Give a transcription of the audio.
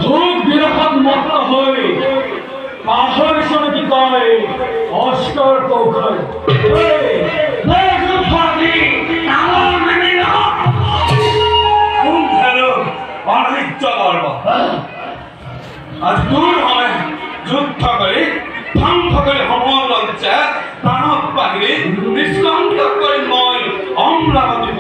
ভোগ বিৰহত মগ্ন হৈ পাহৰিছো নেকি কয় অস্কৰ কৌশল আজ দূৰ হবে যুদ্ধ কৰে ধ্বংস কৰে সমলঞ্চে প্ৰাণত বাহিৰে নিষ্কান্ত কৰে মই অমৰাবতী